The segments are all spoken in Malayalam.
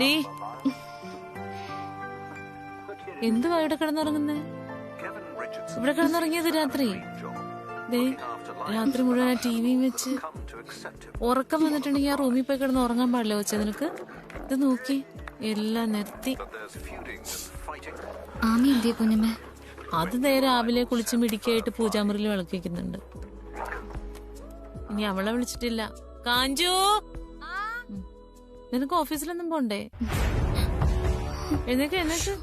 ഡീ എന്തുവാ ഇവിടെ കിടന്നുറങ്ങുന്നേ? ഇവിടെ കിടന്നുറങ്ങിയത് രാത്രി രാത്രി മുഴുവൻ ടിവിയും വെച്ച് ഉറക്കം വന്നിട്ടുണ്ടെങ്കിൽ ആ റൂമിൽ പോയി കിടന്ന് ഉറങ്ങാൻ പാടില്ല വെച്ചാ നിനക്ക്? ഇത് നോക്കി എല്ലാം നിർത്തി. അത് നേരെ രാവിലെ കുളിച്ച് മിടിക്കായിട്ട് പൂജാമുറിയിൽ വിളക്ക് വെക്കുന്നുണ്ട്. ഇനി അവളെ വിളിച്ചിട്ടില്ല. കാഞ്ചു, നിനക്ക് ഓഫീസിലൊന്നും പോണ്ടേ? എഴുന്നേക്ക് എഴുന്നേക്ക്.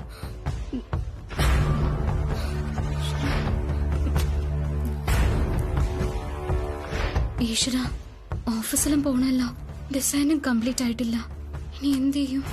ഈശ്വര, ഓഫീസിലും പോണല്ലോ, ഡിസൈനും കംപ്ലീറ്റ് ആയിട്ടില്ല. ഇനി എന്ത് ചെയ്യും?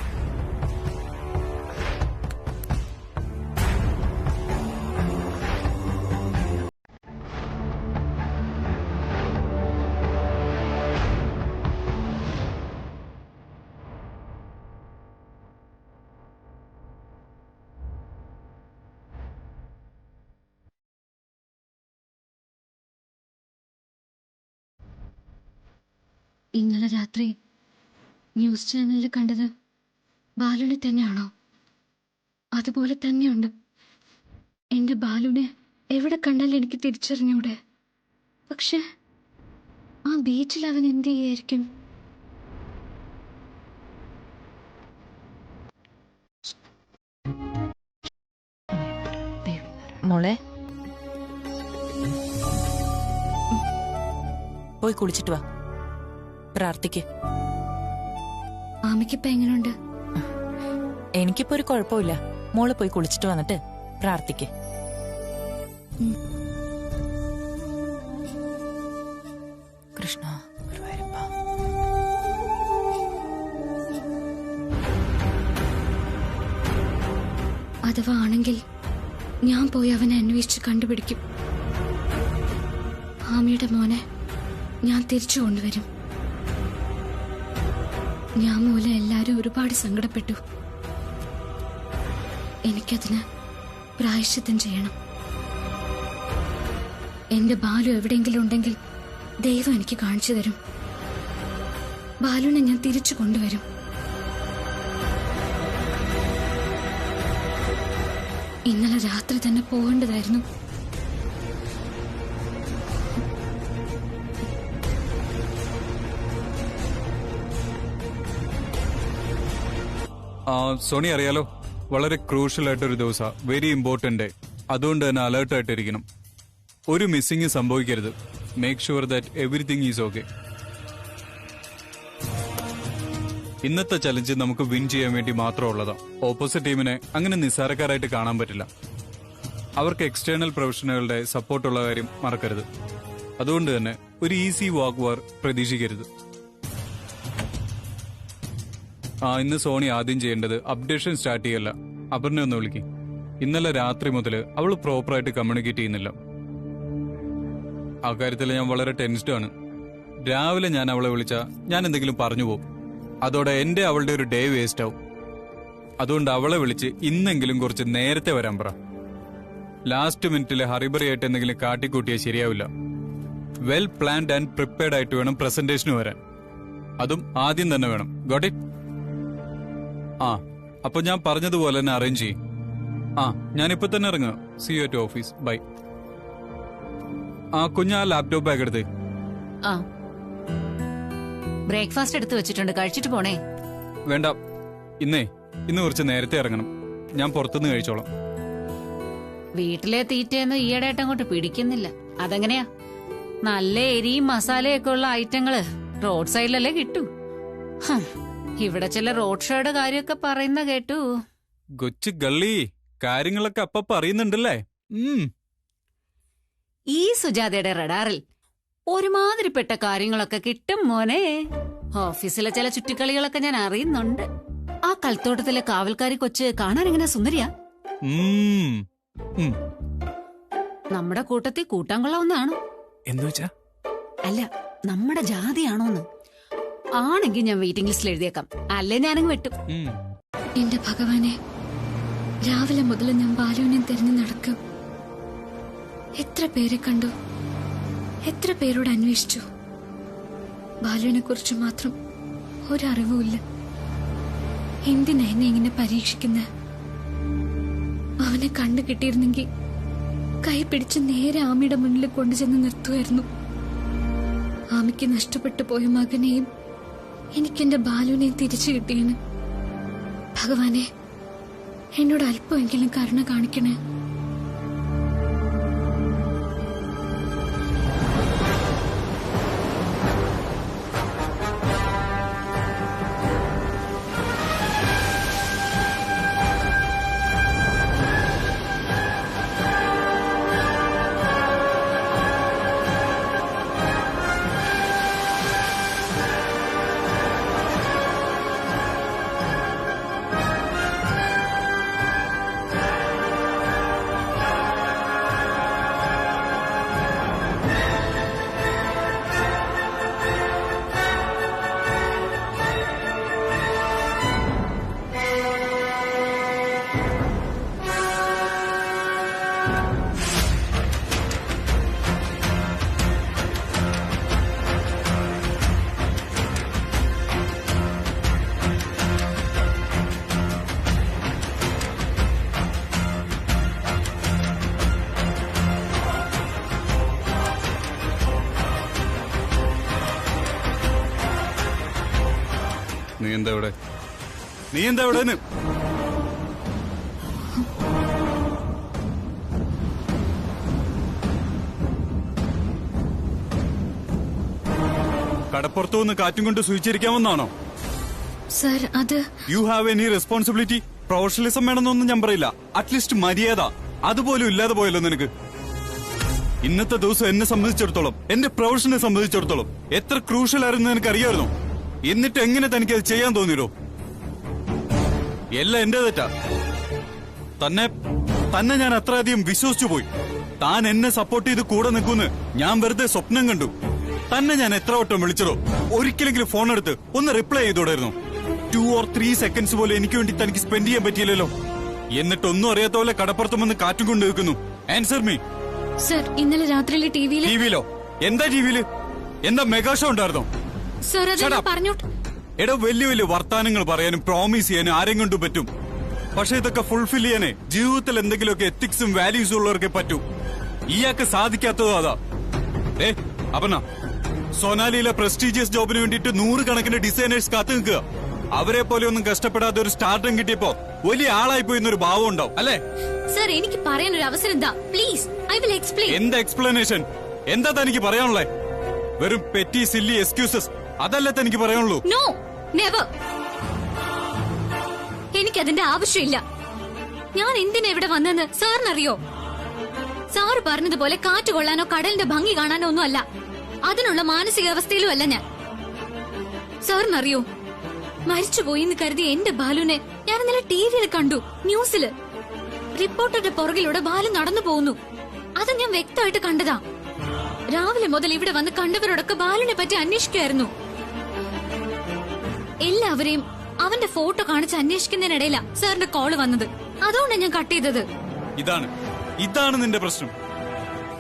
ഇന്നലെ രാത്രി ന്യൂസ് ചാനലിൽ കണ്ടത് ബാലുനെ തന്നെയാണോ? അതുപോലെ തന്നെയുണ്ട്. എന്റെ ബാലുനെ എവിടെ കണ്ടാലും എനിക്ക് തിരിച്ചറിഞ്ഞൂടെ. പക്ഷെ ആ ബീച്ചിൽ അവൻ എന്ത് ചെയ്യായിരിക്കും? മോളെ, പോയി കുളിച്ചിട്ട് വാ, പ്രാർത്ഥിക്ക്. ആമയ്ക്കിപ്പോ എങ്ങനെയുണ്ട്? എനിക്കിപ്പോ ഒരു കുഴപ്പമില്ല. മോള് പോയി കുളിച്ചിട്ട് വന്നിട്ട് പ്രാർത്ഥിക്ക്. കൃഷ്ണ ഗുരുവായൂരപ്പ. അഥവാ ആണെങ്കിൽ ഞാൻ പോയി അവനെ അന്വേഷിച്ച് കണ്ടുപിടിക്കും. ആമയുടെ മോനെ ഞാൻ തിരിച്ചു കൊണ്ടുവരും. ഞാൻ മൂലം എല്ലാരും ഒരുപാട് സങ്കടപ്പെട്ടു. എനിക്കതിന് പ്രായശ്ചിത്തം ചെയ്യണം. എന്റെ ബാലു എവിടെയെങ്കിലും ഉണ്ടെങ്കിൽ ദൈവം എനിക്ക് കാണിച്ചു തരും. ബാലുവിനെ ഞാൻ തിരിച്ചു കൊണ്ടുവരും. ഇന്നലെ രാത്രി തന്നെ പോകേണ്ടതായിരുന്നു. സോണി അറിയാലോ, വളരെ ക്രൂഷ്യൽ ആയിട്ടൊരു ദിവസം, വെരി ഇമ്പോർട്ടന്റ് ഡേ. അതുകൊണ്ട് തന്നെ അലേർട്ട് ആയിട്ടിരിക്കണം. ഒരു മിസ്സിംഗ് സംഭവിക്കരുത്. Make sure that everything is okay. ഇന്നത്തെ ചലഞ്ച് നമുക്ക് വിൻ ചെയ്യാൻ വേണ്ടി മാത്രമുള്ളതാണ്. ഓപ്പോസിറ്റ് ടീമിനെ അങ്ങനെ നിസ്സാരക്കാരായിട്ട് കാണാൻ പറ്റില്ല. അവർക്ക് എക്സ്റ്റേണൽ പ്രൊഫഷണലുകളുടെ സപ്പോർട്ടുള്ള കാര്യം മറക്കരുത്. അതുകൊണ്ട് തന്നെ ഒരു ഈസി വാക്ക് വാർ പ്രതീക്ഷിക്കരുത്. ഇന്ന് സോണി ആദ്യം ചെയ്യേണ്ടത് അപ്ഡേഷൻ സ്റ്റാർട്ട് ചെയ്യല്ല. അപർണ ഒന്ന് വിളിക്കും. ഇന്നലെ രാത്രി മുതൽ അവൾ പ്രോപ്പറായിട്ട് കമ്മ്യൂണിക്കേറ്റ് ചെയ്യുന്നില്ല. ആ കാര്യത്തിൽ ഞാൻ വളരെ ടെൻസ്ഡ് ആണ്. രാവിലെ ഞാൻ അവളെ വിളിച്ചാൽ ഞാൻ എന്തെങ്കിലും പറഞ്ഞു പോകും. അതോടെ എന്റെ അവളുടെ ഒരു ഡേ വേസ്റ്റ് ആവും. അതുകൊണ്ട് അവളെ വിളിച്ച് ഇന്നെങ്കിലും കുറച്ച് നേരത്തെ വരാൻ പറ. ലാസ്റ്റ് മിനിറ്റിൽ ഹറിബറിയായിട്ട് എന്തെങ്കിലും കാട്ടിക്കൂട്ടിയാൽ ശരിയാവില്ല. വെൽ പ്ലാൻഡ് ആൻഡ് പ്രിപ്പയർഡ് ആയിട്ട് വേണം പ്രസന്റേഷന് വരാൻ. അതും ആദ്യം തന്നെ വേണം. Got it? അപ്പൊ ഞാൻ പറഞ്ഞതുപോലെ തന്നെ അറേഞ്ച് ചെയ്യും. ഞാനിപ്പോ തന്നെ ഇറങ്ങുക. See you at office. Bye. കുഞ്ഞാ ലാപ്ടോപ്പ് ബാഗ് എടുത്ത്. ബ്രേക്ക്ഫാസ്റ്റ് എടുത്ത് വെച്ചിട്ടുണ്ട്, കഴിച്ചിട്ട് പോണേ. വേണ്ട, ഇന്ന് കുറച്ച് നേരത്തെ ഇറങ്ങണം. ഞാൻ പുറത്തുനിന്ന് കഴിച്ചോളാം. വീട്ടിലെ തീറ്റയൊന്നും ഈയിടെയായിട്ട് അങ്ങോട്ട് പിടിക്കുന്നില്ല. അതെങ്ങനെയാ? നല്ല എരിയും മസാലയൊക്കെ ഉള്ള ഐറ്റങ്ങള് റോഡ് സൈഡിലല്ലേ കിട്ടൂ. ഇവിടെ ചില റോഡ് ഷോയുടെ കാര്യമൊക്കെ പറയുന്ന കേട്ടു. കൊച്ചു ഗള്ളി, കാര്യങ്ങളൊക്കെ അപ്പ പറയുന്നുണ്ടല്ലേ? ഈ സുജാതയുടെ റഡാറിൽ ഒരുമാതിരിപ്പെട്ട കാര്യങ്ങളൊക്കെ കിട്ടും മോനെ. ഓഫീസിലെ ചില ചുറ്റിക്കളികളൊക്കെ ഞാൻ അറിയുന്നുണ്ട്. ആ കൽത്തോട്ടത്തിലെ കാവൽക്കാരി കൊച്ച് കാണാൻ എങ്ങനെ സുന്ദരിയാ? നമ്മുടെ കൂട്ടത്തിൽ കൂട്ടാൻ കൊള്ളാവുന്നതാണോ? അല്ല, നമ്മുടെ ജാതിയാണോന്ന്. ആണെങ്കിൽ ഞാൻ വെയിറ്റിംഗ് ലിസ്റ്റിൽ എഴുതിയേക്കാം. അല്ലേ ഞാനങ്ങ് വെട്ടും. എന്റെ ഭഗവാനെ, രാവിലെ മുതൽ ഞാൻ ബാലുവിനെ തിരഞ്ഞു നടക്കും. എത്ര പേരെ കണ്ടു, എത്ര പേരോട് എന്തിനാ എന്നെ ഇങ്ങനെ പരീക്ഷിക്കുന്നത്? അവനെ കണ്ടു കിട്ടിയിരുന്നെങ്കിൽ കൈ പിടിച്ച് നേരെ ആമിയുടെ മുന്നിൽ കൊണ്ടുചെന്ന് നിർത്തുമായിരുന്നു. ആമിക്ക് നഷ്ടപ്പെട്ടു പോയ മകനെയും എനിക്കെന്റെ ബാലുവിനെയും തിരിച്ചു കിട്ടിയെന്ന്. ഭഗവാനെ, എന്നോട് അല്പമെങ്കിലും കരുണ കാണിക്കണേ. നീ എന്താ ഇവിടെ? നീ എന്താ ഇവിടെ? കടപ്പുറത്തു നിന്ന് കാറ്റും കൊണ്ട് സൂചിച്ചിരിക്കാമെന്നാണോ? സർ, അത് you have any responsibility? Professionalism വേണമെന്നൊന്നും ഞാൻ പറയില്ല. അറ്റ്ലീസ്റ്റ് മര്യാദ അതുപോലും ഇല്ലാതെ പോയല്ലോ നിനക്ക്. ഇന്നത്തെ ദിവസം എന്നെ സംബന്ധിച്ചിടത്തോളം, എന്റെ പ്രൊഫഷനെ സംബന്ധിച്ചിടത്തോളം എത്ര ക്രൂഷ്യൽ ആയിരുന്നു എനിക്ക് അറിയാമായിരുന്നു. എന്നിട്ട് എങ്ങനെ തനിക്ക് അത് ചെയ്യാൻ തോന്നിയോ? എല്ലാം എന്റെ തെറ്റാ. തന്നെ ഞാൻ അത്രയധികം വിശ്വസിച്ചു പോയി. താൻ എന്നെ സപ്പോർട്ട് ചെയ്ത് കൂടെ നിൽക്കുന്ന് ഞാൻ വെറുതെ സ്വപ്നം കണ്ടു. തന്നെ ഞാൻ എത്ര വട്ടം വിളിച്ചതോ? ഒരിക്കലെങ്കിലും ഫോൺ എടുത്ത് ഒന്ന് റിപ്ലൈ ചെയ്തോടായിരുന്നു. 2 or 3 seconds പോലെ എനിക്ക് വേണ്ടി തനിക്ക് സ്പെൻഡ് ചെയ്യാൻ പറ്റിയില്ലല്ലോ. എന്നിട്ടൊന്നും അറിയാത്ത പോലെ കടപ്പുറത്തും വന്ന് കാറ്റും കൊണ്ട് നിൽക്കുന്നു. Answer me. സർ, ഇന്നലെ രാത്രിയിലെ ടിവിയിലോ? എന്താ ടിവിയില്? എന്താ മെഗാ ഷോ ഉണ്ടായിരുന്നോ? സർ, അത് പറഞ്ഞോട്ട്. എടോ, വലിയ വലിയ വർത്താനങ്ങൾ പറയാനും പ്രോമിസ് ചെയ്യാനും ആരെയും കൊണ്ടും പറ്റും. പക്ഷെ ഇതൊക്കെ ഫുൾഫിൽ ചെയ്യാനേ ജീവിതത്തിൽ എന്തെങ്കിലുമൊക്കെ എത്തിക്സും വാല്യൂസും ഉള്ളവർക്കേ പറ്റൂ. ഇയാൾക്ക് സാധിക്കാത്തതോ അതാ. അപർണ, സൊനാലിയിലെ പ്രസ്റ്റീജിയസ് ജോബിന് വേണ്ടിയിട്ട് 100 കണക്കിന് ഡിസൈനേഴ്സ് കാത്തു നിൽക്കുക. അവരെ പോലെ ഒന്നും കഷ്ടപ്പെടാതെ ഒരു സ്റ്റാർട്ടം കിട്ടിയപ്പോ വലിയ ആളായി പോയിന്നൊരു ഭാവം ഉണ്ടാവും അല്ലേ? സർ, എനിക്ക് പറയാനൊരു അവസരം താ പ്ലീസ്. I will explain. എന്താ എക്സ്പ്ലനേഷൻ? എന്താ തനിക്ക് പറയാനുള്ളേ? വെറും പെറ്റി സില്ലി എക്സ്ക്യൂസസ് അതല്ലേ തനിക്ക് പറയാനുള്ളൂ? No, never. എനിക്കതിന്റെ ആവശ്യമില്ല. ഞാൻ എന്തിനാ ഇവിടെ വന്നെന്ന് സാറിനറിയോ? സാറ് പറഞ്ഞതുപോലെ കാറ്റ് കൊള്ളാനോ കടലിന്റെ ഭംഗി കാണാനോ ഒന്നും അല്ല. അതിനുള്ള മാനസികാവസ്ഥയിലും അല്ല ഞാൻ. സാറിനറിയോ, മരിച്ചുപോയി എന്ന് കരുതി എന്റെ ബാലുവിനെ ഞാൻ ഇന്നലെ ടിവിയിൽ കണ്ടു. ന്യൂസില് റിപ്പോർട്ടറുടെ പുറകിലൂടെ ബാലു നടന്നു പോകുന്നു. അത് ഞാൻ വ്യക്തമായിട്ട് കണ്ടതാ. രാവിലെ മുതൽ ഇവിടെ വന്ന് കണ്ടവരോടൊക്കെ ബാലുവിനെ പറ്റി അന്വേഷിക്കുമായിരുന്നു. എല്ലാവരെയും അവന്റെ ഫോട്ടോ കാണിച്ച് അന്വേഷിക്കുന്നതിനിടയിലാ സാറിന്റെ കോള് വന്നത്. അതുകൊണ്ടാണ് ഞാൻ കട്ട് ചെയ്തത്. ഇതാണ് നിന്റെ പ്രശ്നം.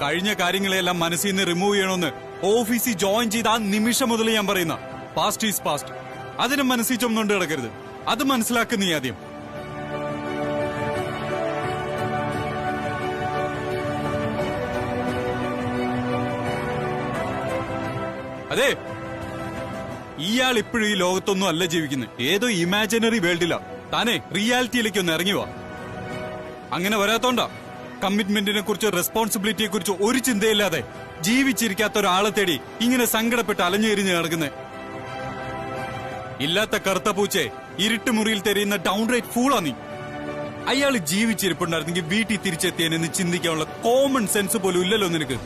കഴിഞ്ഞ കാര്യങ്ങളെല്ലാം മനസ്സിൽ നിന്ന് റിമൂവ് ചെയ്യണമെന്ന് ഓഫീസിൽ ജോയിൻ ചെയ്ത ആ നിമിഷം മുതൽ ഞാൻ പറയുന്ന പാസ്റ്റ് ഈസ് പാസ്റ്റ്. അതിനെ മനസ്സിൽ ചുമന്നുകൊണ്ട് കിടക്കരുത്. അത് മനസ്സിലാക്കുന്ന നീ ആദ്യം. അതെ, ഇയാൾ ഇപ്പോഴും ഈ ലോകത്തൊന്നും അല്ല ജീവിക്കുന്നത്. ഏതോ ഇമാജിനറി വേൾഡിലാ. താനേ റിയാലിറ്റിയിലേക്ക് ഒന്ന് ഇറങ്ങി വാ. അങ്ങനെ വരാത്തോണ്ടാ കമ്മിറ്റ്മെന്റിനെ കുറിച്ച്, റെസ്പോൺസിബിലിറ്റിയെ കുറിച്ച് ഒരു ചിന്തയില്ലാതെ ജീവിച്ചിരിക്കാത്ത ഒരാളെ തേടി ഇങ്ങനെ സങ്കടപ്പെട്ട് അലഞ്ഞെരിഞ്ഞ് നടക്കുന്നേ. ഇല്ലാത്ത കറുത്ത പൂച്ചെ ഇരുട്ടുമുറിയിൽ തെരയുന്ന ഡൗൺറൈറ്റ് ഫൂളാ നീ. അയാൾ ജീവിച്ചിരിപ്പുണ്ടായിരുന്നെങ്കിൽ വീട്ടിൽ തിരിച്ചെത്തിയെന്ന് ചിന്തിക്കാനുള്ള കോമൺ സെൻസ് പോലും ഇല്ലല്ലോ നിനക്ക്.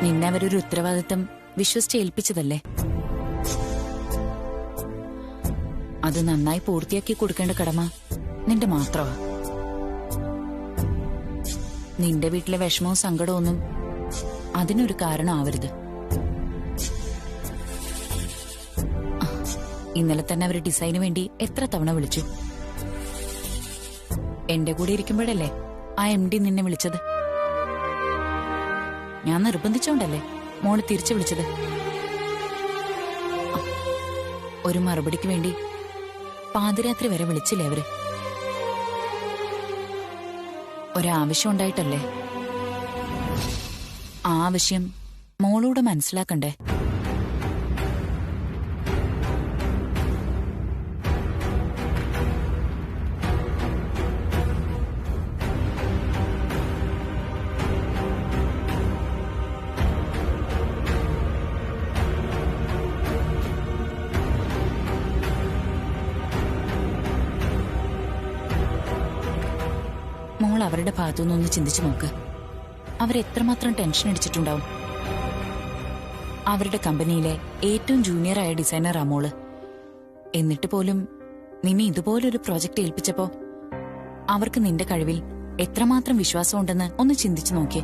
നിന്നെ അവരൊരു ഉത്തരവാദിത്തം വിശ്വസിച്ച് ഏൽപ്പിച്ചതല്ലേ? അത് നന്നായി പൂർത്തിയാക്കി കൊടുക്കേണ്ട കടമ നിന്റെ മാത്രമാ. നിന്റെ വീട്ടിലെ വിഷമവും സങ്കടവും ഒന്നും അതിനൊരു കാരണമാവരുത്. ഇന്നലെ തന്നെ അവർ ഡിസൈന് വേണ്ടി എത്ര തവണ വിളിച്ചു. എന്റെ കൂടെ ഇരിക്കുമ്പോഴല്ലേ ആ MD നിന്നെ വിളിച്ചത്. ഞാൻ നിർബന്ധിച്ചോണ്ടല്ലേ മോള് തിരിച്ചു വിളിച്ചത്. ഒരു മറുപടിക്ക് വേണ്ടി പാതിരാത്രി വരെ വിളിച്ചില്ലേ അവര്? ഒരാവശ്യം ഉണ്ടായിട്ടല്ലേ? ആ ആവശ്യം മോളോട് മനസ്സിലാക്കണ്ടേ? മോൾ അവരുടെ ഭാഗത്തുനിന്നൊന്ന് ചിന്തിച്ചു നോക്ക്. അവരെത്രമാത്രം ടെൻഷൻ അടിച്ചിട്ടുണ്ടാവും. അവരുടെ കമ്പനിയിലെ ഏറ്റവും ജൂനിയറായ ഡിസൈനറാ മോള്. എന്നിട്ട് പോലും നിന്നെ ഇതുപോലൊരു പ്രോജക്റ്റ് ഏൽപ്പിച്ചപ്പോ അവർക്ക് നിന്റെ കഴിവിൽ എത്രമാത്രം വിശ്വാസമുണ്ടെന്ന് ഒന്ന് ചിന്തിച്ചു നോക്കിയേ.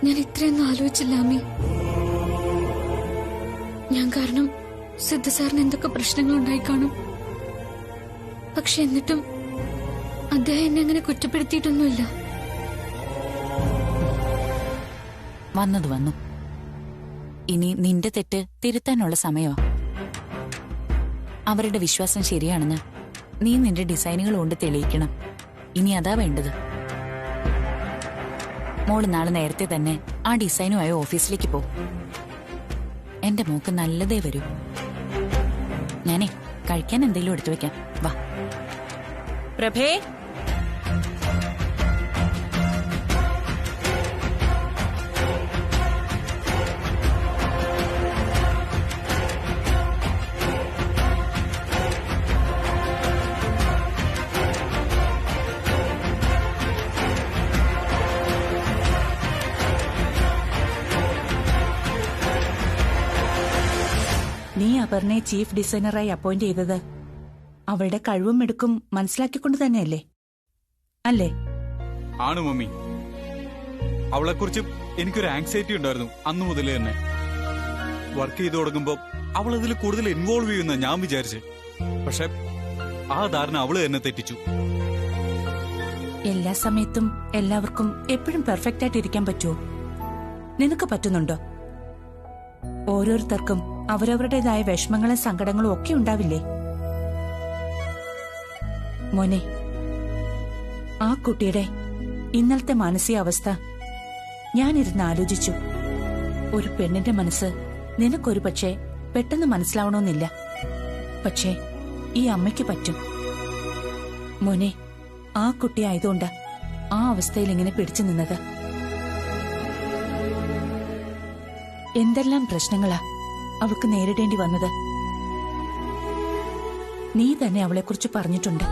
ഞാൻ ഇത്രയൊന്നും ആലോചിച്ചില്ല അമ്മി. ഞാൻ കാരണം സിദ്ധ സാറിന് എന്തൊക്കെ പ്രശ്നങ്ങൾ ഉണ്ടായി കാണും. പക്ഷെ എന്നിട്ടും അദ്ദേഹം എന്നെ അങ്ങനെ കുറ്റപ്പെടുത്തിയിട്ടൊന്നുമില്ല. വന്നത് വന്നു. ഇനി നിന്റെ തെറ്റ് തിരുത്താനുള്ള സമയമാ. അവരുടെ വിശ്വാസം ശരിയാണെന്ന് നീ നിന്റെ ഡിസൈനുകൾ കൊണ്ട് തെളിയിക്കണം. ഇനി അതാ വേണ്ടത്. മോള് നാളെ നേരത്തെ തന്നെ ആ ഡിസൈനുമായി ഓഫീസിലേക്ക് പോ. എന്റെ മോക്ക് നല്ലതേ വരൂ. ഞാനേ കഴിക്കാൻ എന്തെങ്കിലും എടുത്തു വെക്കാം. വാ. പ്രഭേ, നീ അപർണയെ ചീഫ് ഡിസൈനറായി അപ്പോയിന്റ് ചെയ്തത് അവളുടെ കഴിവും എടുക്കും മനസ്സിലാക്കിക്കൊണ്ട് തന്നെയല്ലേ? അല്ലേ? ആണ് മമ്മി. അവളെക്കുറിച്ച് എനിക്കൊരു ആങ്സൈറ്റി ഉണ്ടായിരുന്നു അന്നു മുതലേ തന്നെ. വർക്ക് ചെയ്തു തുടങ്ങുമ്പോ അവൾ അതിൽ കൂടുതൽ ഇൻവോൾവ് ചെയ്യുന്ന ഞാൻ വിചാരിച്ചു. പക്ഷെ ആ ധാരണ അവള് തന്നെ തെറ്റിച്ചു. എല്ലാ സമയത്തും എല്ലാവർക്കും എപ്പോഴും പെർഫെക്റ്റ് ആയിട്ട് ഇരിക്കാൻ പറ്റുമോ? നിനക്ക് പറ്റുന്നുണ്ടോ? ഓരോരുത്തർക്കും അവരവരുടേതായ വിഷമങ്ങളും സങ്കടങ്ങളും ഒക്കെ ഉണ്ടാവില്ലേ? മോനെ, ആ കുട്ടിയുടെ ഇന്നലത്തെ മാനസികാവസ്ഥ ഞാനിരുന്ന് ആലോചിച്ചു. ഒരു പെണ്ണിന്റെ മനസ്സ് നിനക്കൊരു പക്ഷേ പെട്ടെന്ന് മനസ്സിലാവണമെന്നില്ല. പക്ഷേ ഈ അമ്മയ്ക്ക് പറ്റും. മോനെ, ആ കുട്ടിയായതുകൊണ്ട് ആ അവസ്ഥയിൽ ഇങ്ങനെ പിടിച്ചു നിന്നത്. എന്തെല്ലാം പ്രശ്നങ്ങളാ അവൾക്ക് നേരിടേണ്ടി വന്നത്. നീ തന്നെ അവളെക്കുറിച്ച് പറഞ്ഞിട്ടുണ്ട്.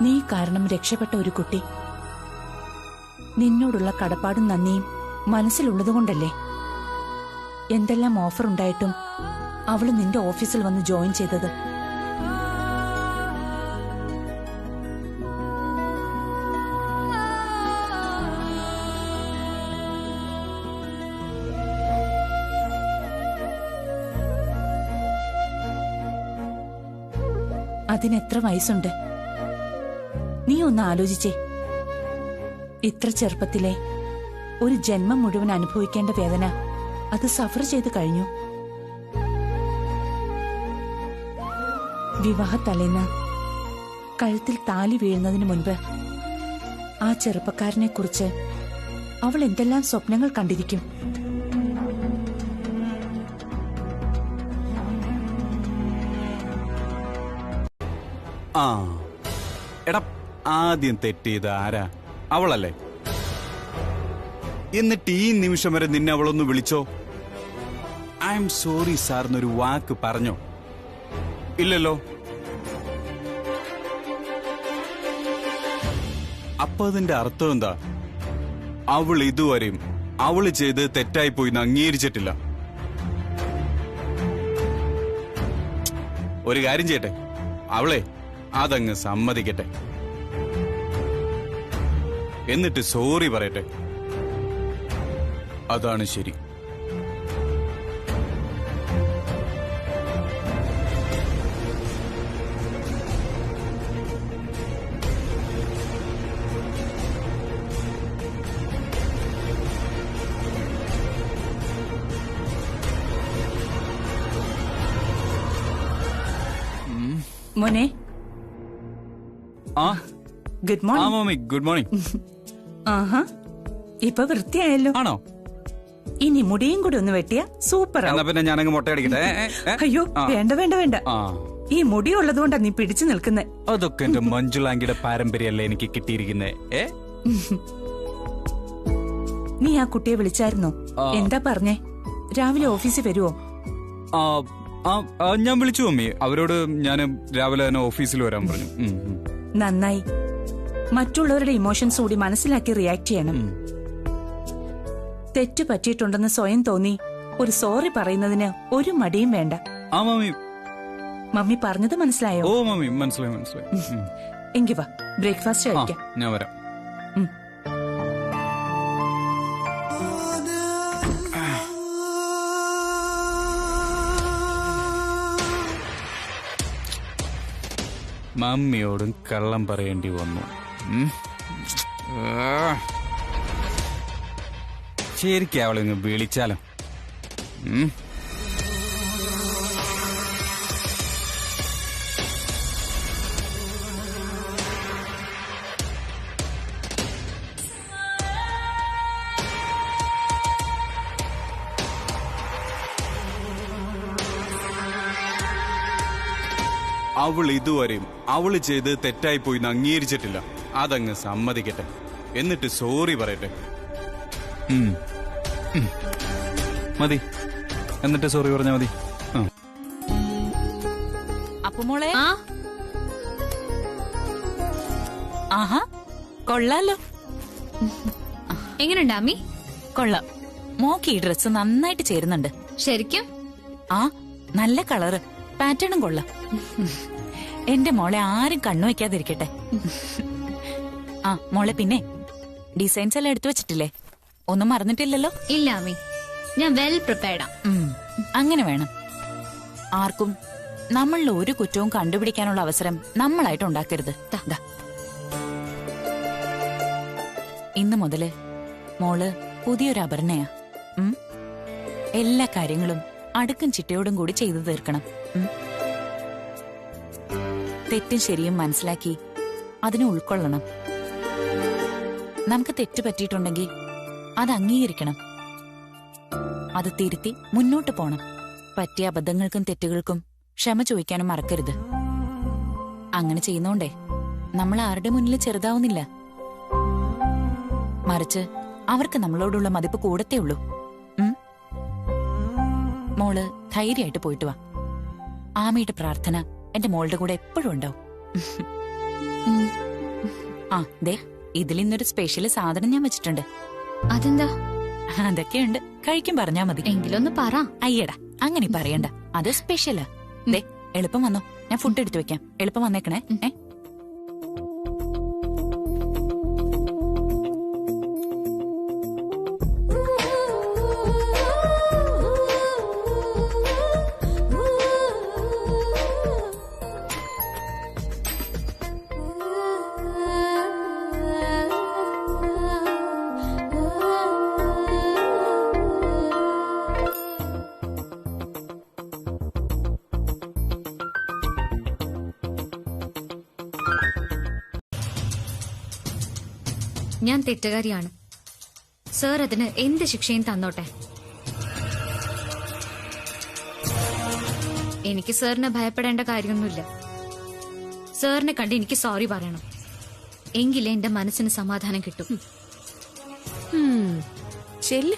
നീ കാരണം രക്ഷപ്പെട്ട ഒരു കുട്ടി നിന്നോടുള്ള കടപ്പാടും നന്ദിയും മനസ്സിലുള്ളതുകൊണ്ടല്ലേ എന്തെല്ലാം ഓഫർ ഉണ്ടായിട്ടും അവള് നിന്റെ ഓഫീസിൽ വന്ന് ജോയിൻ ചെയ്തത്. അതിനെത്ര വയസ്സുണ്ട്? നീ ഒന്ന് ആലോചിച്ചേ. ഇത്ര ചെറുപ്പത്തിലെ ഒരു ജന്മം മുഴുവൻ അനുഭവിക്കേണ്ട വേദന അത് സഫർ ചെയ്ത് കഴിഞ്ഞു. വിവാഹത്തലേന്ന് കഴുത്തിൽ താലി വീഴുന്നതിന് മുൻപ് ആ ചെറുപ്പക്കാരനെ കുറിച്ച് അവൾ എന്തെല്ലാം സ്വപ്നങ്ങൾ കണ്ടിരിക്കും. ആ എടാ, ആദ്യം തെറ്റിയത് ആരാ? അവളല്ലേ? എന്നിട്ട് ഈ നിമിഷം വരെ നിന്നെ അവളൊന്ന് വിളിച്ചോ? ഐ എം സോറി സാറിനൊരു വാക്ക് പറഞ്ഞോ? ഇല്ലല്ലോ. അപ്പൊ അതിന്റെ അർത്ഥം എന്താ? അവൾ ഇതുവരെയും അവള് ചെയ്ത് തെറ്റായി പോയി അംഗീകരിച്ചിട്ടില്ല. ഒരു കാര്യം ചെയ്യട്ടെ, അവളെ അതങ്ങ് സമ്മതിക്കട്ടെ. എന്നിട്ട് സോറി പറയട്ടെ. അതാണ് ശരി. മോനെ ആ good ah morning. Mummy good morning. ആഹാ ഇപ്പൊ വൃത്തിയായല്ലോ. ആണോ? ഇനി മുടിയും കൂടി ഒന്ന് വെട്ടിയ സൂപ്പർ എന്നാ ആവും. പിന്നെ ഞാനങ്ങ് മുട്ടയടിക്കട്ടെ. അയ്യോ ആ. വേണ്ട വേണ്ട വേണ്ട. ആ ഈ മുടി ഉള്ളതുകൊണ്ടാ നീ പിടിച്ചു നിൽക്കുന്നേ. അതൊക്കെ എന്റെ മഞ്ജുളാങ്കിയുടെ പാരമ്പര്യമല്ലേ എനിക്ക് കിട്ടിയിരിക്കുന്നേ. നീ ആ കുട്ടിയെ വിളിച്ചായിരുന്നോ? ആ. എന്താ പറഞ്ഞേ? രാവിലെ ഓഫീസിൽ വരുവോ? ഞാൻ വിളിച്ചു മമ്മി. അവരോട് ഞാൻ രാവിലെ തന്നെ ഓഫീസിൽ വരാൻ പറഞ്ഞു. നന്നായി. മറ്റുള്ളവരുടെ ഇമോഷൻസ് കൂടി മനസ്സിലാക്കി റിയാക്ട് ചെയ്യണം. തെറ്റ് പറ്റിയിട്ടുണ്ടെന്ന് സ്വയം തോന്നി ഒരു സോറി പറയുന്നതിന് ഒരു മടിയും വേണ്ട. ആ മമ്മി. മമ്മി പറഞ്ഞത് മനസ്സിലായോ? ഓ മമ്മി മനസ്സിലായി മനസ്സിലായി. എങ്കി വാ ബ്രേക്ക്ഫാസ്റ്റ് കഴിക്കാം. ഞാൻ വരാം. ഉം. മമ്മിയോടും കള്ളം പറയേണ്ടി വന്നു. ശരിക്കും അവളെ ഇങ്ങ് വിളിച്ചാലോ? അവൾ ഇതുവരെയും അവള് ചെയ്ത് തെറ്റായി പോയി അംഗീകരിച്ചിട്ടില്ല. അതങ്ങ് സമ്മതിക്കട്ടെ, എന്നിട്ട് സോറി പറയട്ടെ. മതി, എന്നിട്ട് സോറി പറഞ്ഞാ മതി. അപ്പൊ മോളെ ആ ആഹാ കൊള്ളാലോ. എങ്ങനെയുണ്ട് അമ്മി? കൊള്ളാം. മോക്ക് ഈ ഡ്രസ്സ് നന്നായിട്ട് ചേരുന്നുണ്ട്. ശരിക്കും? ആ നല്ല കളറ്, പാറ്റേണും കൊള്ളാം. എന്റെ മോളെ ആരും കണ്ണു വെക്കാതിരിക്കട്ടെ. ആ മോളെ, പിന്നെ ഡിസൈൻസ് എല്ലാം എടുത്തു വെച്ചിട്ടില്ലേ? ഒന്നും മറന്നിട്ടില്ലല്ലോ? ഇല്ല അമ്മി, ഞാൻ വെൽ പ്രിപ്പയർഡാ. അങ്ങനെ വേണം. ആർക്കും നമ്മളിൽ ഒരു കുറ്റവും കണ്ടുപിടിക്കാനുള്ള അവസരം നമ്മളായിട്ട് ഉണ്ടാക്കരുത്. ദാ. ഇന്നു മുതല് മോള് പുതിയൊരു അപർണയാ. എല്ലാ കാര്യങ്ങളും അടുക്കും ചിട്ടയോടും കൂടി ചെയ്തു തീർക്കണം. തെറ്റും ശരിയും മനസ്സിലാക്കി അതിനെ ഉൾക്കൊള്ളണം. നമുക്ക് തെറ്റ് പറ്റിയിട്ടുണ്ടെങ്കിൽ അത് അംഗീകരിക്കണം. അത് തിരുത്തി മുന്നോട്ട് പോണം. പറ്റിയ അബദ്ധങ്ങൾക്കും തെറ്റുകൾക്കും ക്ഷമ ചോദിക്കാനും മറക്കരുത്. അങ്ങനെ ചെയ്യുന്നോണ്ടേ നമ്മൾ ആരുടെ മുന്നിൽ ചെറുതാവുന്നില്ല. മറിച്ച് അവർക്ക് നമ്മളോടുള്ള മതിപ്പ് കൂടത്തേ ഉള്ളൂ. മോള് ധൈര്യമായിട്ട് പോയിട്ട് വാ. ആമയുടെ പ്രാർത്ഥന എന്റെ മോളുടെ കൂടെ എപ്പോഴും ഉണ്ടാവും. ആ ദേ, ഇതിൽ ഇന്നൊരു സ്പെഷ്യൽ സാധനം ഞാൻ വെച്ചിട്ടുണ്ട്. അതെന്താ? അതൊക്കെയുണ്ട്, കഴിക്കും പറഞ്ഞാ മതി. എങ്കിലൊന്ന് പറ. അയ്യടാ, അങ്ങനെ പറയണ്ട, അത് സ്പെഷ്യലാ. ദേ, എളുപ്പം വന്നോ, ഞാൻ ഫുഡ് എടുത്തു വെക്കാം. എളുപ്പം വന്നേക്കണേ. ഞാൻ തെറ്റുകാരിയാണ്. സർ അതിന് എന്ത് ശിക്ഷയും തന്നോട്ടെ. എനിക്ക് സാറിനെ ഭയപ്പെടേണ്ട കാര്യമൊന്നുമില്ല. സാറിനെ കണ്ട് എനിക്ക് സോറി പറയണം. എങ്കിലേ എന്റെ മനസ്സിന് സമാധാനം കിട്ടും. ചെല്ല്.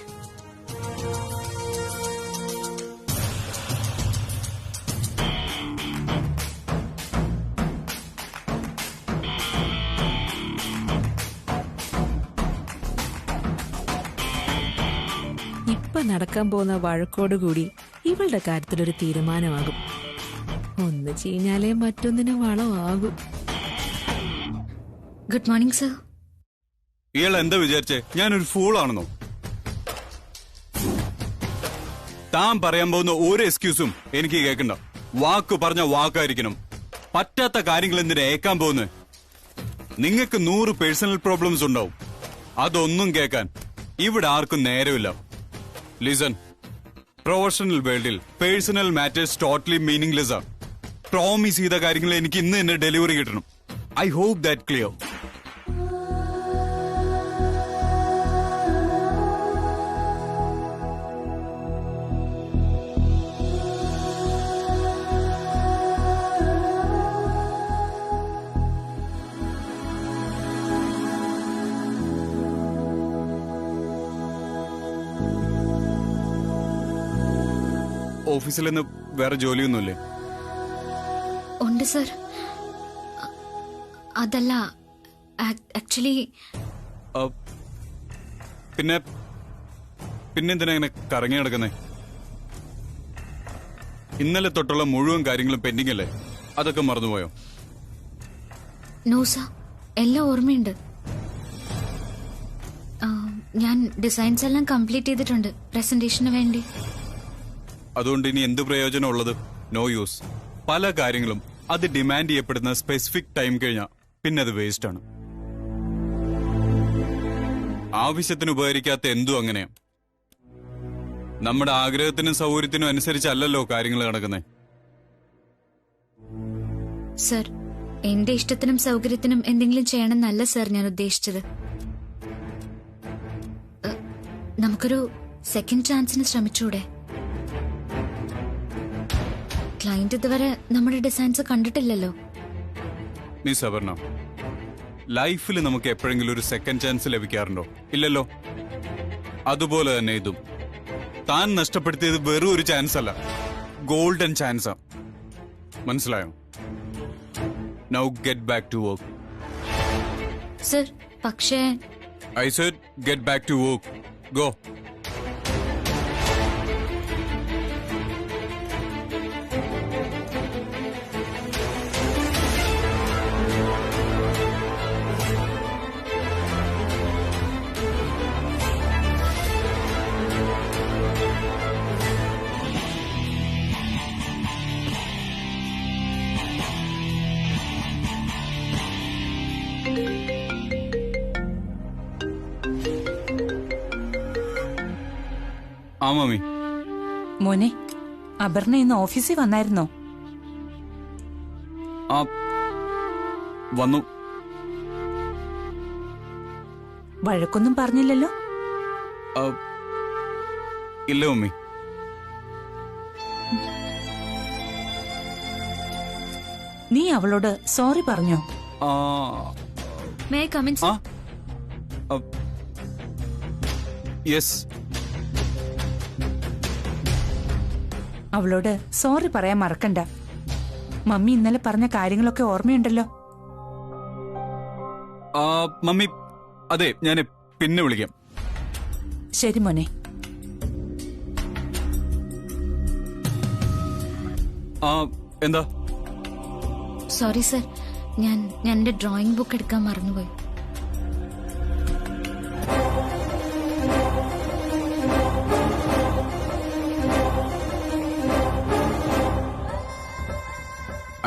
ഇപ്പൊ നടക്കാൻ പോകുന്ന വഴക്കോടുകൂടി ഇവളുടെ കാര്യത്തിലൊരു തീരുമാനമാകും. ഒന്ന് ചീഞ്ഞാലേ മറ്റൊന്നിന് വളമാകും. Good morning sir. ഇയാൾ എന്താ വിചാരിച്ചേ, ഞാനൊരു ഫൂളാണെന്നോ? താൻ പറയാൻ പോകുന്ന ഒരു എക്സ്ക്യൂസും എനിക്ക് കേൾക്കണ്ട. വാക്ക് പറഞ്ഞ വാക്കായിരിക്കണം. പറ്റാത്ത കാര്യങ്ങൾ എന്തിനാ ഏക്കാൻ പോകുന്നത്? നിങ്ങൾക്ക് 100 പേഴ്സണൽ പ്രോബ്ലംസ് ഉണ്ടാവും. അതൊന്നും കേൾക്കാൻ ഇവിടെ ആർക്കും നേരമില്ല. ലിസൺ, പ്രൊഫഷണൽ വേൾഡിൽ പേഴ്സണൽ മാറ്റേഴ്സ് ടോട്ടലി മീനിംഗ്ലെസ് ആണ്. പ്രോമിസ് ചെയ്ത കാര്യങ്ങൾ എനിക്ക് ഇന്ന് തന്നെ ഡെലിവറി കിട്ടണം. I hope that clear. ഓഫീസിൽ നിന്ന് വേറെ ജോലിയൊന്നുമില്ലേ? ഉണ്ട് സർ. അതല്ല, ആക്ച്വലി പിന്നെ എന്തിനാ ഇങ്ങനെ കറങ്ങി നടക്കുന്നേ? ഇന്നലെ തൊട്ടുള്ള മുഴുവൻ കാര്യങ്ങളും പെൻഡിങ് അല്ലേ? അതൊക്കെ മറന്നുപോയോ? നോ സർ, എല്ലാം ഓർമ്മയുണ്ട്. ഞാൻ ഡിസൈൻസ് എല്ലാം കംപ്ലീറ്റ് ചെയ്തിട്ടുണ്ട് പ്രസന്റേഷന് വേണ്ടി. അതുകൊണ്ട് ഇനി എന്ത് പ്രയോജനം ഉള്ളത്? No use. പല കാര്യങ്ങളും അത് ഡിമാൻഡ് ചെയ്യപ്പെടുന്ന സ്പെസിഫിക് ടൈം കഴിഞ്ഞാൽ പിന്നെ അത് വേസ്റ്റ് ആണ്. ആവശ്യത്തിന് ഉപകരിക്കാത്ത എന്തും അങ്ങനെയാ. നമ്മുടെ ആഗ്രഹത്തിനും സൗകര്യത്തിനും അനുസരിച്ചല്ലല്ലോ കാര്യങ്ങൾ നടക്കുന്നത്. സർ, എന്റെ ഇഷ്ടത്തിനും സൗകര്യത്തിനും എന്തെങ്കിലും ചെയ്യണമെന്നല്ല സർ ഞാൻ ഉദ്ദേശിച്ചത്. നമുക്കൊരു സെക്കൻഡ് ചാൻസിന് ശ്രമിച്ചൂടെ? ക്ലയന്റ് ഇതുവരെ നമ്മുടെ ഡിസൈൻസ് കണ്ടിട്ടില്ലല്ലോ. മിസ് അപർണ, ലൈഫിൽ നമുക്ക് എപ്പോഴെങ്കിലും ഒരു സെക്കൻഡ് ചാൻസ് ലഭിക്കാറുണ്ടോ? ഇല്ലല്ലോ. അതുപോലെ തന്നെ ഇതും. താൻ നഷ്ടപ്പെടുത്തിയത് വെറും ഒരു ചാൻസ് അല്ല, ഗോൾഡൻ ചാൻസാ. മനസ്സിലായോ? Now get back to work. Sir, പക്ഷേ I said get back to work. Go. ആ മമ്മി. മോനെ, അപർണ ഇന്ന് ഓഫീസിൽ വന്നായിരുന്നോ? ആ, വന്നു. വഴക്കൊന്നും പറഞ്ഞില്ലല്ലോ? ഇല്ല മമ്മി. നീ അവളോട് സോറി പറഞ്ഞോ? May I come in sir? Yes. അവളോട് സോറി പറയാൻ മറക്കണ്ട. മമ്മി ഇന്നലെ പറഞ്ഞ കാര്യങ്ങളൊക്കെ ഓർമ്മയുണ്ടല്ലോ? മമ്മി, അതെ, ഞാൻ പിന്നെ വിളിക്കാം. ശരി മോനെ. എന്താ? സോറി സർ, ഞാൻ എന്റെ ഡ്രോയിങ് ബുക്ക് എടുക്കാൻ മറന്നുപോയി.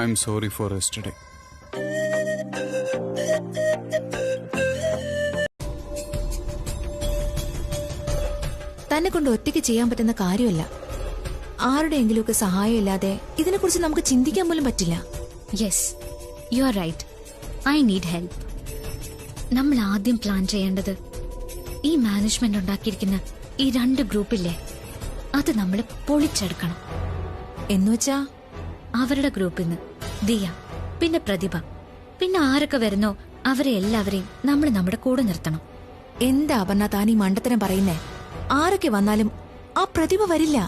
I'm sorry for yesterday. തന്നെ കൊണ്ട് ഒറ്റയ്ക്ക് ചെയ്യാൻ പറ്റുന്ന കാര്യമല്ല. ആരുടെയെങ്കിലുമൊക്കെ സഹായം ഇല്ലാതെ ഇതിനെക്കുറിച്ച് നമുക്ക് ചിന്തിക്കാൻ പോലും പറ്റില്ല. Yes, you are right. I need help. നമ്മൾ ആദ്യം പ്ലാൻ ചെയ്യേണ്ടത് ഈ മാനേജ്മെന്റ് ഉണ്ടാക്കിയിരിക്കുന്ന ഈ 2 ഗ്രൂപ്പില്ലേ, അത് നമ്മൾ പൊളിച്ചെടുക്കണം. എന്നുവെച്ചാ അവരുടെ ഗ്രൂപ്പിൽ നിന്ന് ദിയ, പിന്നെ പ്രതിഭ, പിന്നെ ആരൊക്കെ വരുന്നോ അവരെ എല്ലാവരെയും നമ്മൾ നമ്മുടെ കൂടെ നിർത്തണം. എന്താ അപർണ താൻ ഈ മണ്ടത്തരം പറയുന്നേ? ആരൊക്കെ വന്നാലും ആ പ്രതിഭ വരില്ല.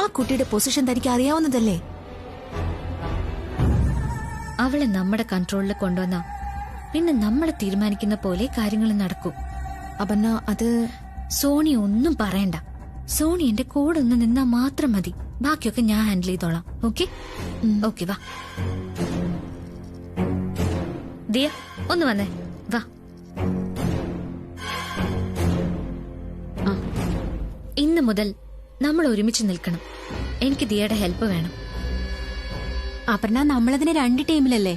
ആ കുട്ടിയുടെ പൊസിഷൻ തനിക്ക് അറിയാവുന്നതല്ലേ? അവളെ നമ്മുടെ കൺട്രോളിൽ കൊണ്ടുവന്ന പിന്നെ നമ്മൾ തീരുമാനിക്കുന്ന പോലെ കാര്യങ്ങൾ നടക്കൂ. അപർണ, അത് സോണി ഒന്നും പറയണ്ട. സോണി എന്റെ കൂടെ ഒന്ന് നിന്നാ മാത്രം മതി. ബാക്കിയൊക്കെ ഞാൻ ഹാൻഡിൽ ചെയ്തോളാം. ഓക്കെ? ഓക്കെ, വാ ദിയ, ഒന്ന് വന്നേ, വാ. ഇന്ന് മുതൽ നമ്മൾ ഒരുമിച്ച് നിൽക്കണം. എനിക്ക് ദിയയുടെ ഹെൽപ്പ് വേണം. അപർണ, നമ്മളതിന് 2 ടീമിലല്ലേ?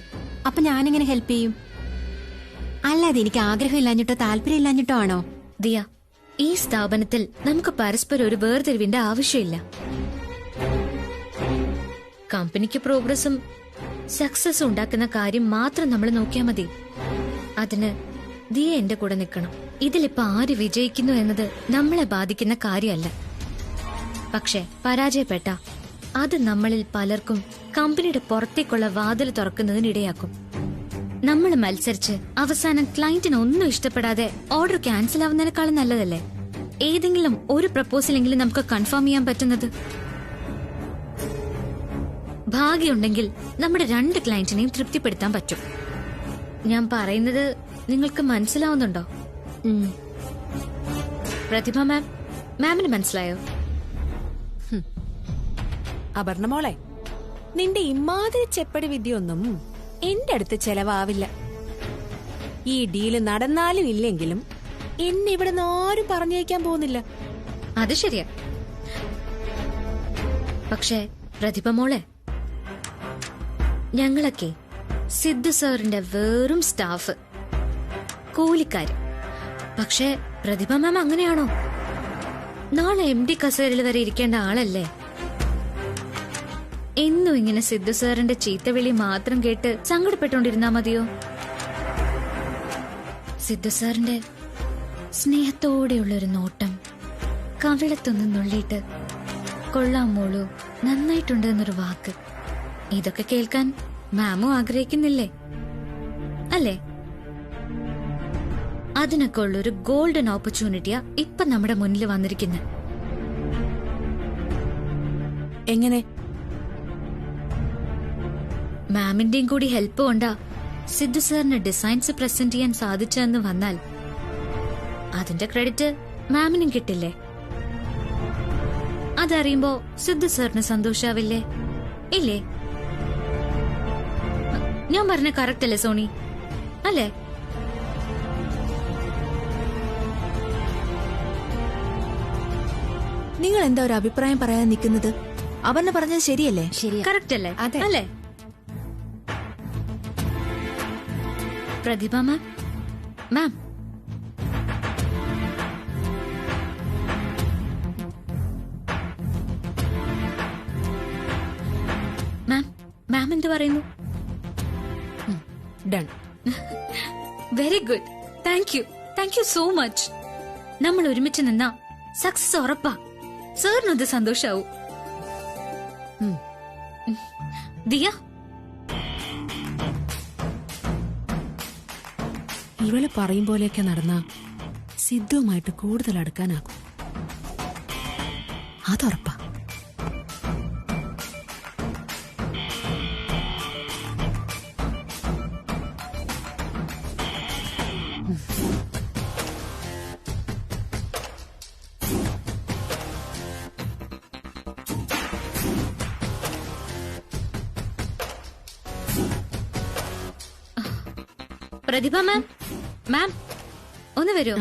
അപ്പൊ ഞാനെങ്ങനെ ഹെൽപ്പ് ചെയ്യും? അല്ലാതെ എനിക്ക് ആഗ്രഹം ഇല്ലാഞ്ഞിട്ടോ താല്പര്യം ഇല്ലാഞ്ഞിട്ടോ ആണോ? ദിയ, ഈ സ്ഥാപനത്തിൽ നമുക്ക് പരസ്പരം ഒരു വേർതിരിവിന്റെ ആവശ്യമില്ല. കമ്പനിക്ക് പ്രോഗ്രസും സക്സസ് ഉണ്ടാക്കുന്ന കാര്യം മാത്രം നമ്മൾ നോക്കിയാൽ മതി. അതിന് ദിയ എന്റെ കൂടെ നിൽക്കണം. ഇതിലിപ്പോ ആര് വിജയിക്കുന്നു എന്നത് നമ്മളെ ബാധിക്കുന്ന കാര്യമല്ല. പക്ഷെ പരാജയപ്പെട്ട അത് നമ്മളിൽ പലർക്കും കമ്പനിയുടെ പുറത്തേക്കുള്ള വാതിൽ തുറക്കുന്നതിനിടയാക്കും. നമ്മൾ മത്സരിച്ച് അവസാനം ക്ലയന്റിന് ഒന്നും ഇഷ്ടപ്പെടാതെ ഓർഡർ ക്യാൻസൽ ആവുന്നതിനേക്കാളും നല്ലതല്ലേ ഏതെങ്കിലും ഒരു പ്രപ്പോസലെങ്കിലും നമുക്ക് കൺഫേം ചെയ്യാൻ പറ്റുന്നത്. ഭാഗ്യമുണ്ടെങ്കിൽ നമ്മുടെ 2 ക്ലയന്റിനെയും തൃപ്തിപ്പെടുത്താൻ പറ്റും. ഞാൻ പറയുന്നത് നിങ്ങൾക്ക് മനസ്സിലാവുന്നുണ്ടോ? പ്രതിഭ മാമിന് മനസ്സിലായോ? അപർണ മോളെ, നിന്റെ ഇമാതിരി ചെപ്പടി വിദ്യയൊന്നും എന്റെ അടുത്ത് ചെലവാവില്ല. ഈ ഡീല് നടന്നാലും ഇല്ലെങ്കിലും എന്നെ ഇവിടെ നിന്ന് ആരും പറഞ്ഞേക്കാൻ പോകുന്നില്ല. അത് ശരിയാ. പക്ഷേ പ്രതിഭ മോളെ, ഞങ്ങളൊക്കെ സിദ്ധു സാറിന്റെ വെറും സ്റ്റാഫ്, കൂലിക്കാര്. പക്ഷേ പ്രതിഭ മാം അങ്ങനെയാണോ? നാളെ MD കസേരയിൽ വരെ ഇരിക്കേണ്ട ആളല്ലേ? എന്നും ഇങ്ങനെ സിദ്ധു സാറിന്റെ ചീത്തവിളി മാത്രം കേട്ട് സങ്കടപ്പെട്ടുകൊണ്ടിരുന്നാ മതിയോ? സിദ്ധു സാറിന്റെ സ്നേഹത്തോടെയുള്ളൊരു നോട്ടം, കവിളത്തൊന്ന് നുള്ളിയിട്ട് കൊള്ളാം മോളൂ, നന്നായിട്ടുണ്ട് എന്നൊരു വാക്ക്, ഇതൊക്കെ കേൾക്കാൻ മാമും ആഗ്രഹിക്കുന്നില്ലേ? അല്ലേ? അതിനൊക്കെ ഉള്ളൊരു ഗോൾഡൻ ഓപ്പർച്യൂണിറ്റിയാ ഇപ്പൊ നമ്മുടെ മുന്നിൽ വന്നിരിക്കുന്നത്. എങ്ങനെ? മാമിന്റെയും കൂടി ഹെൽപ്പ് കൊണ്ടാ സിദ്ധു സാറിന് ഡിസൈൻസ് പ്രസന്റ് ചെയ്യാൻ സാധിച്ചെന്ന് വന്നാൽ അതിന്റെ ക്രെഡിറ്റ് മാമിനും കിട്ടില്ലേ? അതറിയുമ്പോ സിദ്ധു സാറിന് സന്തോഷാവില്ലേ? ഇല്ലേ? ഞാൻ പറഞ്ഞ കറക്റ്റ് അല്ലേ സോണി? അല്ലേ? നിങ്ങൾ എന്താ ഒരു അഭിപ്രായം പറയാൻ നിൽക്കുന്നത്? അപർണ പറഞ്ഞത് ശരിയല്ലേ? കറക്റ്റ് അല്ലേ? അല്ലേ? പ്രതിഭ മാം, മാം മാം മാം എന്ത് പറയുന്നു? Done. Very good. Thank you so much. നമ്മൾ ഒരുമിച്ച് നിന്നാ സക്സസ് ഉറപ്പാ. സാറിനത് സന്തോഷാവും. ദിയ, ഇവള് പറയും പോലെയൊക്കെ നടന്ന സിദ്ധുവുമായിട്ട് കൂടുതൽ അടുക്കാനാകും. അതുറപ്പാ. പ്രതിഭ മാം, മാം ഒന്ന് വരൂ.